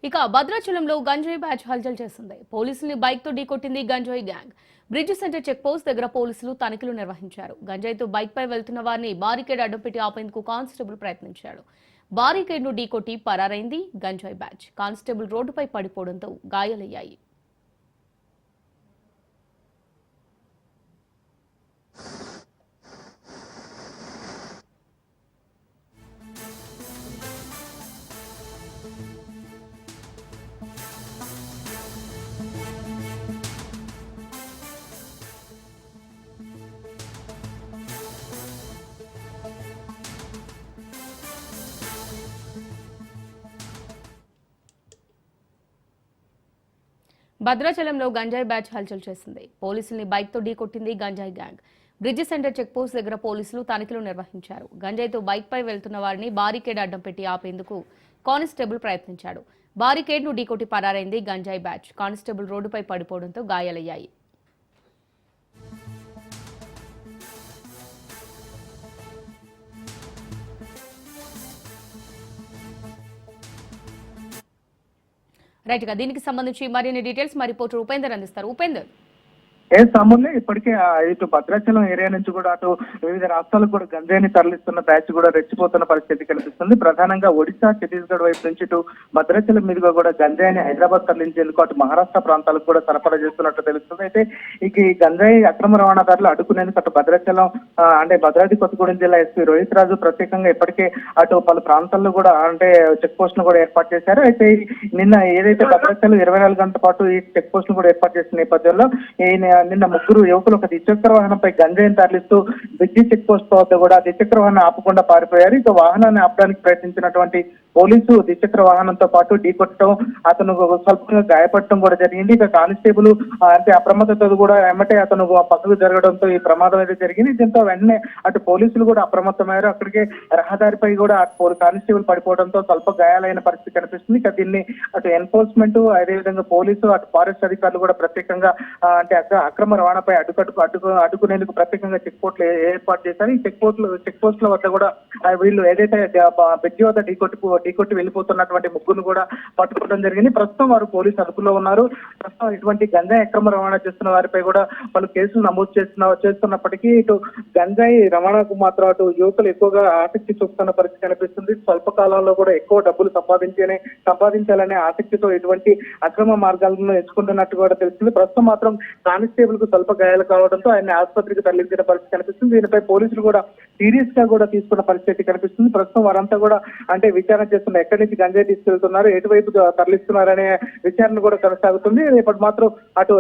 ఇక భద్రాచలంలో గంజాయి బ్యాచ్ హల్చల్ చేసింది. పోలీసుల్ని బైక్ తో ఢీకొట్టింది గంజాయి gang. Bridge centre check post దగ్గర పోలీసులు తనిఖీలు నిర్వహించారు. గంజాయితో బైక్ పై వెళ్తున్న వారిని బారికేడ్ అడ్డుపెట్టి ఆపేందుకు కానిస్టేబుల్ ప్రయత్నించాడు. బారికేడ్ ను ఢీకొట్టి పరారైంది గంజాయి బ్యాచ్. కానిస్టేబుల్ రోడ్డుపై పడిపోవడంతో గాయాలయ్యాయి. భద్రాచలంలో గంజాయి బ్యాచ్ హల్చల్ చేసింది. పోలీసుల్ని బైక్ తో ఢీకొట్టింది గంజాయి gang. Bridge centre check post దగ్గర పోలీసులు తనిఖీలు నిర్వహించారు. గంజాయితో బైక్ పై వెళ్తున్న వారిని బారికేడ్ అడ్డం పెట్టి ఆపేందుకు కానిస్టేబుల్ ప్రయత్నించాడు. బారికేడ్ ను ఢీకొట్టి పరారైంది గంజాయి బ్యాచ్. కానిస్టేబుల్ రోడ్డుపై పడిపోవడంతో గాయాలయ్యాయి. రైట్ గా దీనికి సంబంధించి మరిన్ని డీటెయిల్స్ మా రిపోర్టర్ ఉపేందర్ అందిస్తారు. ఉపేందర్, సామాన్లు ఇప్పటికే ఇటు భద్రాచలం ఏరియా నుంచి కూడా అటు వివిధ రాష్ట్రాలకు కూడా గంజాయిని తరలిస్తున్న బ్యాచ్ కూడా రెచ్చిపోతున్న పరిస్థితి కనిపిస్తుంది. ప్రధానంగా ఒడిశా, ఛత్తీస్గఢ్ వైపు నుంచి ఇటు భద్రాచలం మీదుగా కూడా గంజాయిని హైదరాబాద్ తరలించేందుకు అటు మహారాష్ట్ర ప్రాంతాలకు కూడా సరఫరా చేస్తున్నట్టు తెలుస్తుంది. అయితే ఈ గంజాయి అక్రమ రవాణాదారులు అడ్డుకునేందుకు అటు భద్రాచలం అంటే భద్రాద్రి కొత్తగూడెం జిల్లా ఎస్పీ రోహిత్ రాజు ప్రత్యేకంగా ఇప్పటికే అటు పలు ప్రాంతాల్లో కూడా అంటే చెక్ పోస్ట్ ను కూడా ఏర్పాటు చేశారు. అయితే నిన్న ఏదైతే భద్రాచలం 24 గంటల పాటు ఈ చెక్ పోస్ట్ ను కూడా ఏర్పాటు చేసిన నేపథ్యంలో నిన్న ముగ్గురు యువకులు ఒక ద్విచక్ర వాహనంపై గంజాయిని తరలిస్తూ బ్రిడ్జి చెక్ పోస్ట్ వద్ద కూడా ద్విచక్ర వాహనం ఆపకుండా పారిపోయారు. ఇక వాహనాన్ని ఆపడానికి ప్రయత్నించినటువంటి పోలీసు ద్విచక్ర వాహనంతో పాటు ఢీకొట్టడం, అతను స్వల్పంగా గాయపడటం కూడా జరిగింది. ఇక కానిస్టేబుల్ అంటే అప్రమత్తతో కూడా ఎమ్మటే అతను పక్కకు జరగడంతో ఈ ప్రమాదం అయితే జరిగింది. దీంతో వెంటనే అటు పోలీసులు కూడా అప్రమత్తమయ్యారు. అక్కడికే రహదారిపై కూడా కానిస్టేబుల్ పడిపోవడంతో స్వల్ప గాయాలైన పరిస్థితి కనిపిస్తుంది. ఇక దీన్ని అటు ఎన్ఫోర్స్మెంట్, అదేవిధంగా పోలీసు, అటు ఫారెస్ట్ అధికారులు కూడా ప్రత్యేకంగా అంటే అక్రమ రవాణాపై అడ్డుకునేందుకు ప్రత్యేకంగా చెక్ పోస్టులు ఏర్పాటు చేశారు. ఈ చెక్ పోస్టుల వద్ద కూడా వీళ్ళు ఏదైతే బ్రిడ్జి వద్ద ఢీకొట్టి వెళ్ళిపోతున్నటువంటి ముగ్గురు కూడా పట్టుకోవడం జరిగింది. ప్రస్తుతం వారు పోలీసు అదుపులో ఉన్నారు. ప్రస్తుతం ఇటువంటి గంజాయి అక్రమ రవాణా చేస్తున్న వారిపై కూడా పలు కేసులు నమోదు చేస్తున్నప్పటికీ ఇటు గంజాయి రవాణాకు మాత్రం అటు యువకులు ఎక్కువగా ఆసక్తి చూపుతున్న పరిస్థితి కనిపిస్తుంది. స్వల్ప కాలంలో కూడా ఎక్కువ డబ్బులు సంపాదించాలనే ఆసక్తితో ఇటువంటి అక్రమ మార్గాలను ఎంచుకుంటున్నట్టు కూడా తెలుస్తుంది. ప్రస్తుతం మాత్రం కానిస్టేబుల్ కు స్వల్ప గాయాలు కావడంతో ఆయన ఆసుపత్రికి తరలించిన పరిస్థితి కనిపిస్తుంది. దీనిపై పోలీసులు కూడా సీరియస్ గా కూడా తీసుకున్న పరిస్థితి కనిపిస్తుంది. ప్రస్తుతం వారంతా కూడా అంటే విచారణ చేస్తున్నారు. ఎక్కడి నుంచి గంజాయి తీసుకెళ్తున్నారు, ఎటువైపు తరలిస్తున్నారనే విచారణ కూడా కొనసాగుతుంది.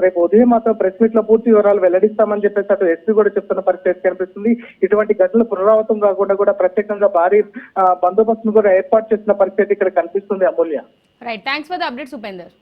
రేపు ఉదయం మాత్రం ప్రెస్ మీట్ లో పూర్తి వివరాలు వెల్లడిస్తామని చెప్పేసి అటు ఎస్పీ కూడా చెప్తున్న పరిస్థితి కనిపిస్తుంది. ఇటువంటి ఘటనలు పునరావృతం కాకుండా కూడా ప్రత్యేకంగా భారీ బందోబస్తును కూడా ఏర్పాటు చేసిన పరిస్థితి ఇక్కడ కనిపిస్తుంది. Amulya, right, thanks for the updates Upender.